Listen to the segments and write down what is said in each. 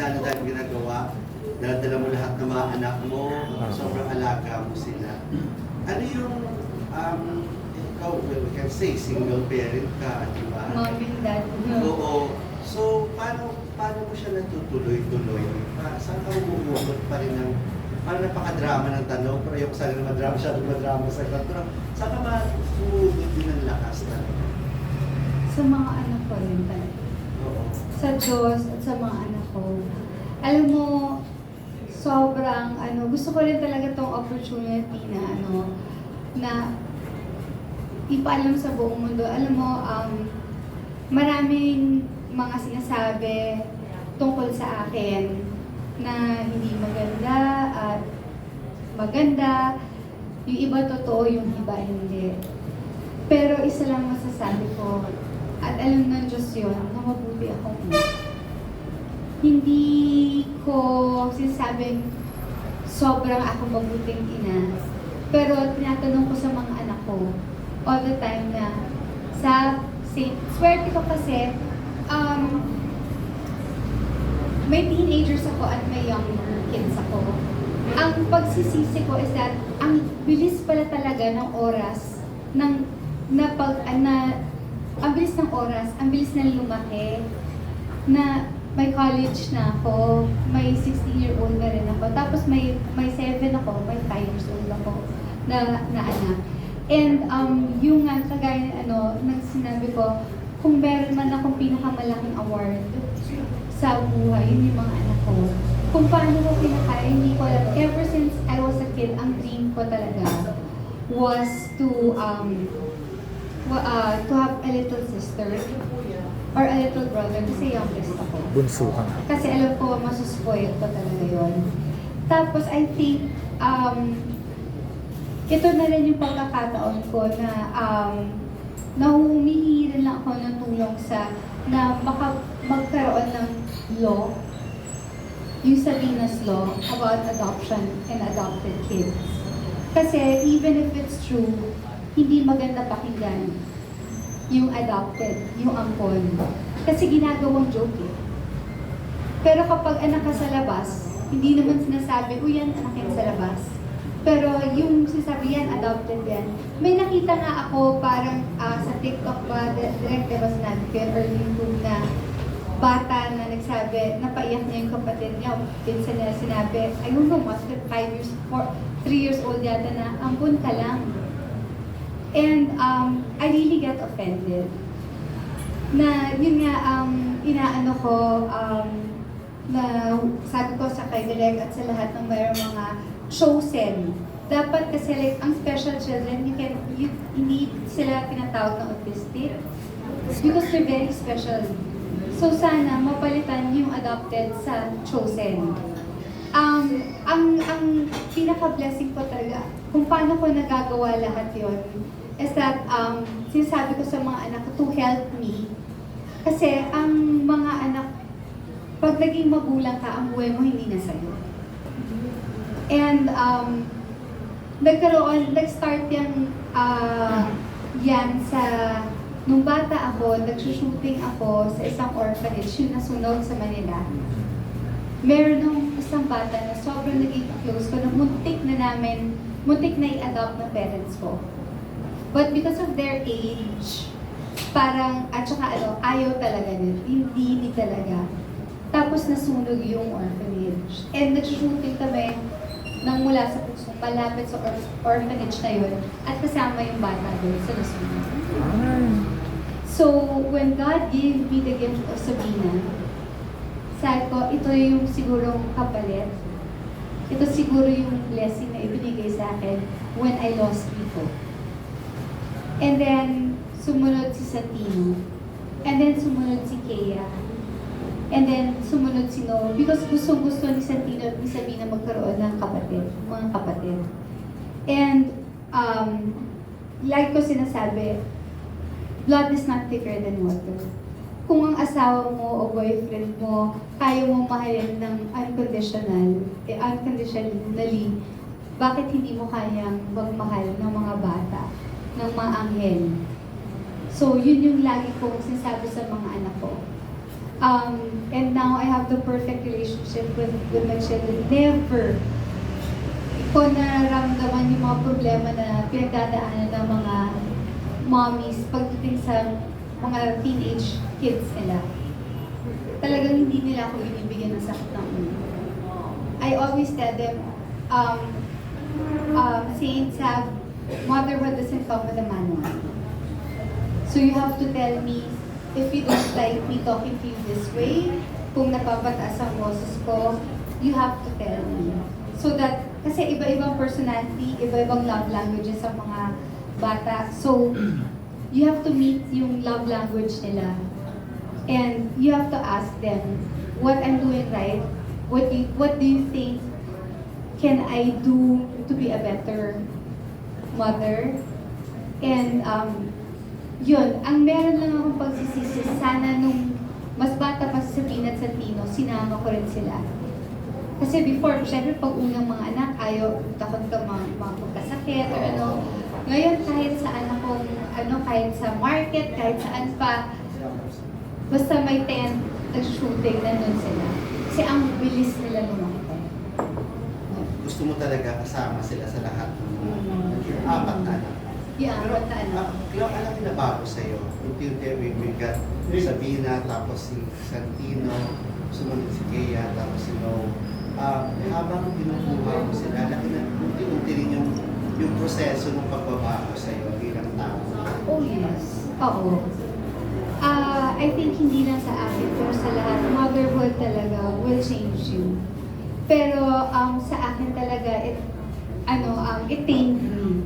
dahil ginagawa, dala mo lahat ng mga anak mo, sobrang alaga mo sila. Ano yung, ikaw, we can say, single parent ka, di ba? Mom and dad. Oo. So, paano mo siya natutuloy-tuloy? Saan ka umuukot pa rin ng, parang napaka-drama ng tanong, pero ayoko sana na madrama sa iba. Pero saan ka matutuloy din ng lakas talaga? Sa mga anak ko rin talaga. Oo. Sa Diyos at sa mga anak ko. Alam mo, sobrang, gusto ko rin talaga tong opportunity na ipaalam sa buong mundo. Alam mo, maraming mga sinasabi tungkol sa akin na hindi maganda at maganda. Yung iba totoo, yung iba hindi. Pero isa lang masasabi ko, at alam ng Diyos yun, na mabuti akong ina. Hindi ko sinasabing sobrang ako mabuting ina. Pero tinatanong ko sa mga anak ko all the time na swerte ko kasi may teenagers ako at may young kids ako. Ang pagsisisi ko is that ang bilis pala talaga ng oras ang bilis ng oras, ang bilis na lumaki na may college na ako, may 16-year-old na rin ako, tapos may 7 ako, may 5 years old ako na anak. And yung nga, kagaya sinabi ko, kung meron man akong pinakamalaking award sa buhay, yun yung mga anak ko. Kung paano ko kinakaya, hindi ko alam. Ever since I was a kid, ang dream ko talaga was to have a little sister or a little brother kasi youngest ako. Bunso ka. Kasi alam ko, masuspoiled ko talaga yon. Tapos I think, ito na rin yung pagkakataon ko na humihingi rin lang ako ng tulong na magkaroon ng law, yung Salinas Law about adoption and adopted kids. Kasi even if it's true, hindi maganda pakinggan yung adopted, yung ampon. Kasi ginagawang joke eh. Pero kapag anak ka sa labas, hindi naman sinasabi, yan anak yan sa labas. Pero yung sinasabi yan, adopted yan. May nakita nga ako parang sa TikTok ba, direct ba sinabi ko or YouTube na bata na nagsabi, napaiyak niya yung kapatid niya. Pinsan niya sinabi, I don't know, mas 3 years old yata na, ampun ka lang. And I really get offended. Na yun nga, inaano ko, na sabi ko sa kay Direk at sa lahat ng mayroong mga chosen. Dapat kasi like, ang special children, hindi sila tinatawag na autistic because they're very special. So sana mapalitan yung adopted sa chosen. Ang pinaka-blessing ko talaga, kung paano ko nagagawa lahat yon is that sinasabi ko sa mga anak ko to help me. Kasi ang mga anak, pag naging magulang ka, ang buhay mo hindi na sa'yo. And nag-start yan sa, nung bata ako, nag-shooting ako sa isang orphanage, yung nasunog sa Manila. Meron nung isang bata na sobrang naging close ko, na muntik na i-adopt ng parents ko. But because of their age, parang, at saka ayaw talaga nila, hindi talaga. Tapos nasunog yung orphanage. And nag-shooting kami nang mula sa puso, malapit sa orphanage na yun, at kasama yung bata doon sa nasunog. So, when God gave me the gift of Sabina, sabi ko, ito yung sigurong kapalit. Ito siguro yung blessing na ibinigay sa akin when I lost people. And then, sumunod si Santino. And then, sumunod si Kea. And then, sumunod si Noah. Because gusto ni Santino at ni Sabina magkaroon ng mga kapatid. And, like ko sinasabi, blood is not thicker than water. Kung ang asawa mo o boyfriend mo, kaya mong mahalin ng unconditionally, bakit hindi mo kayang magmahal ng mga bata, ng mga anghel? So, yun yung lagi kong sinasabi sa mga anak ko. And now I have the perfect relationship with my children. Never ko nararamdaman yung mga problema na pinagdadaanan ng mga mommies pagdating sa mga teenage kids nila. Talagang hindi nila ako binibigyan ng sakit ng ulo. I always tell them, saints have, motherhood doesn't come with a manual. So you have to tell me, if you don't like me talking to you this way, kung napapataas ang boses ko, you have to tell me. So that, kasi iba-ibang personality, iba-ibang love languages sa mga bata. So, you have to meet yung love language nila. And you have to ask them, what I'm doing right, what do you think can I do to be a better mother? And yun, ang meron lang akong pagsisisi, sana nung mas bata pa si Sabina at sa Tino, sinama ko rin sila. Kasi before, syempre pag unang mga anak, ayaw, takot ka magkasakit or ano. Ngayon kahit saan akong, kahit sa market, kahit saan pa, basta may tent, nag-shooting, nandun sila. Kasi ang bilis nila lumaki. Gusto mo talaga kasama sila sa lahat ng apat na anak. Yeah, apat na anak. Ilang anak na bago sa'yo? Unti-unti may got Sabina, tapos si Santino, sumunod si Kea, tapos si No. Habang binubuha mo sila, laki na unti-unti rin yung proseso ng pagbabago sa'yo bilang tao. Oh yes. Oo. I think hindi lang sa akin, pero sa lahat, motherhood talaga will change you. Pero sa akin talaga, it tamed me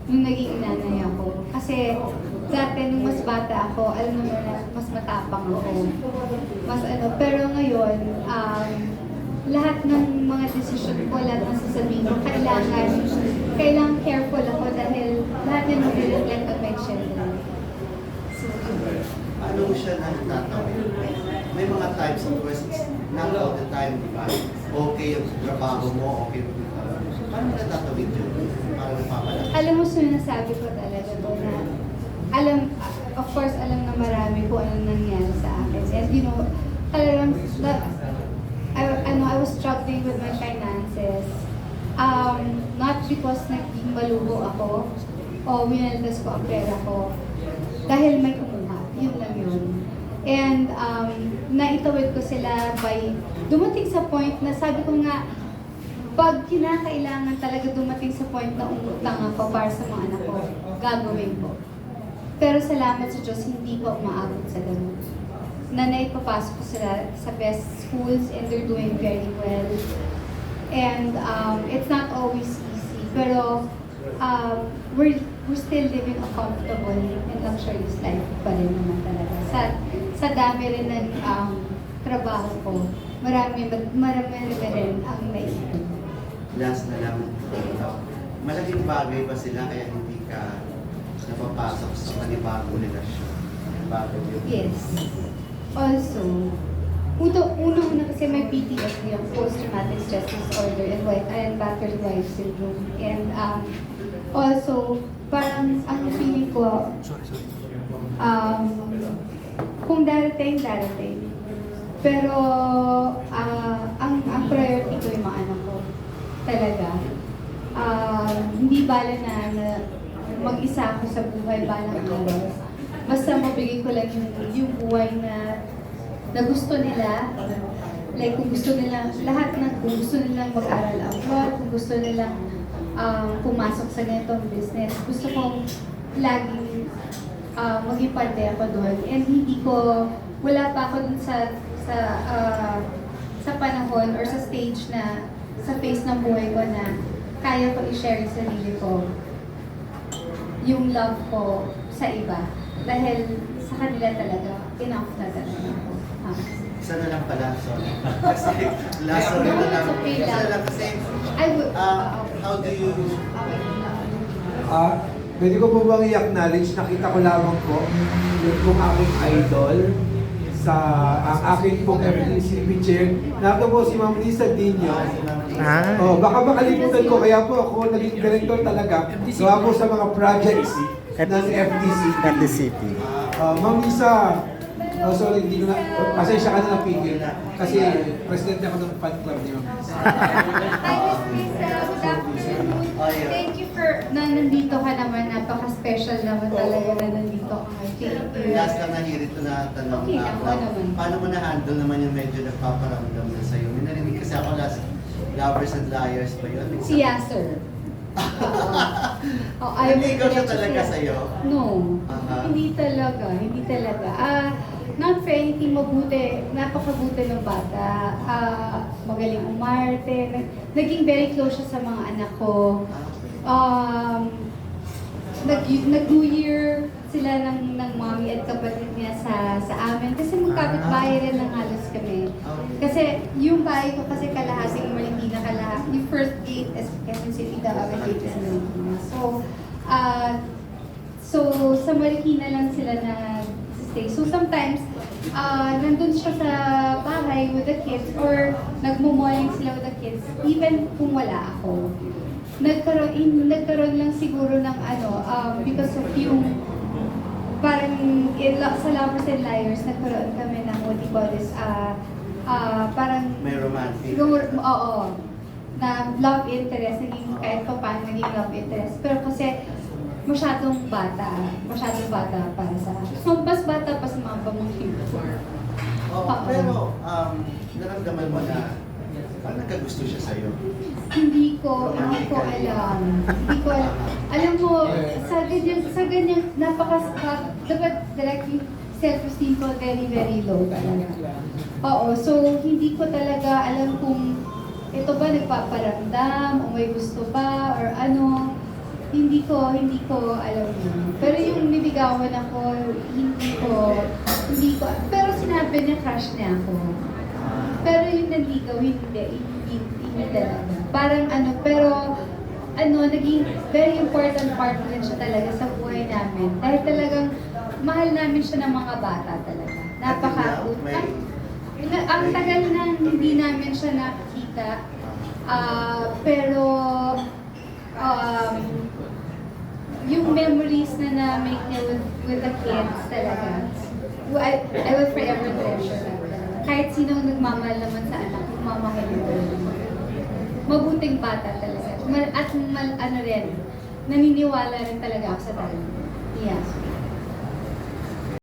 nung naging nanay ako. Kasi dati nung mas bata ako, alam mo na, mas matapang ako. Pero ngayon, lahat ng mga decision ko, lahat ng sasabihin ko, kailangan careful ako dahil lahat yun mag-reflect on my children. So, Ano mo siya natatawid? May mga times of course, not all the time, di ba? Okay yung trabaho mo, okay yung trabaho mo. Paano mo natatawid yun? Parang napapalaki. alam mo, sinasabi ko talaga to na, of course, alam na marami kung anong nangyari sa akin. And you know, talagang, I was struggling with my finances. Not because naging malubo ako o winaldas ko ang pera ko. Dahil may kumuha. Yun lang yun. And naitawid ko sila by dumating sa point na sabi ko nga, pag kinakailangan talaga dumating sa point na umutang ako para sa mga anak ko, gagawin ko. Pero salamat sa Diyos, hindi ko umaabot sa ganun. Na naipapasok ko sila sa best schools and they're doing very well. And it's not always easy, pero we're still living a comfortable and luxurious life pa rin naman talaga. Sa dami rin ng trabaho ko, marami rin ang naisip. Last na lang, malaking bagay ba sila kaya hindi ka napapasok sa panibagong relasyon? Bago yun? Yes. Also, una kasi may PTSD, ang post-traumatic stress disorder and battered wife syndrome. And also, parang ang feeling ko, kung darating. Pero ang priority ko yung mga anak ko. Talaga. Hindi bala na mag-isa ako sa buhay balang araw. Basta mabigay ko lang yung buhay na gusto nila. Like kung gusto nila, kung gusto nilang mag-aral abroad, kung gusto nilang pumasok sa ganitong business, gusto kong laging maging parte ako doon. And wala pa ako dun sa panahon or sa stage na, sa phase ng buhay ko na kaya ko i-share yung sarili ko, yung love ko sa iba. Dahil sa kanila talaga, enough na talaga ako. Isa na lang pala, sorry. Kasi last sorry na lang. Okay Isa lang. na lang kasi, how do you... Pwede ko po bang i-acknowledge, nakita ko lamang po yung pong aking idol sa ang aking pong FDCP chair. Nato po si Ma'am Lisa Dino. Baka makalimutan ko, kaya po ako naging director talaga. Gawa po sa mga projects ng FDCP. FDCP. Ma'am Lisa, Oh, sorry, hindi ko na, pasensya ka na napigil. Kasi president ako ng fan club ni Ma'am. Hi, Miss Lisa. Good afternoon. Thank you for na nandito ka naman. Napaka-special naman talaga na nandito ka. Thank you. Last lang nahirit ko na tanong Okay, na, ako naman. paano mo na-handle naman yung medyo nagpaparamdam na sa'yo? May narinig kasi ako last Lovers and Liars pa yun. Si Yasser. Oh, I Hindi will ko siya direct talaga siya. sa'yo? No. Aha. Hindi talaga. Hindi talaga. Not for anything mabuti. Napakabuti ng bata. Magaling umarte. Naging very close siya sa mga anak ko. Nag-New Year sila ng mommy at kapatid niya sa amin. Kasi magkapit-bahay rin ng halos kami. Kasi yung bahay ko kasi kalahating Marikina, yung first gate is Quezon City, the other gate is Marikina. So sa Marikina lang sila stay. So sometimes, nandun siya sa bahay with the kids or nagmumoling sila with the kids, even kung wala ako. Nagkaroon lang siguro ng because of yung parang sa Lovers and Liars, nagkaroon kami ng what do you call this, parang May romantic. oo, na love interest, naging kahit pa paano naging love interest. Pero kasi masyadong bata para sa akin. So, mas bata pa sa mga pamangkin ko. Pero, naramdaman mo na parang nagkagusto siya sa'yo. Hindi ko alam. Alam mo, sa ganyan, dapat direct yung self-esteem ko very, very low talaga. Oo, so hindi ko talaga alam kung ito ba nagpaparamdam, o may gusto ba, or ano. Hindi ko alam yun. Pero yung niligawan ako, hindi ko, pero sinabi niya crush niya ako. Pero yung nanligaw, hindi talaga. Parang naging very important part rin siya talaga sa buhay namin. Dahil talagang mahal namin siya ng mga bata talaga. Ang tagal na hindi namin siya nakikita. Pero yung memories na make niya with the kids talaga, I will forever treasure that. Kahit sino nagmamahal naman sa anak, mamahalin ko. Mabuting bata talaga. At naniniwala rin talaga ako sa talent. Yeah.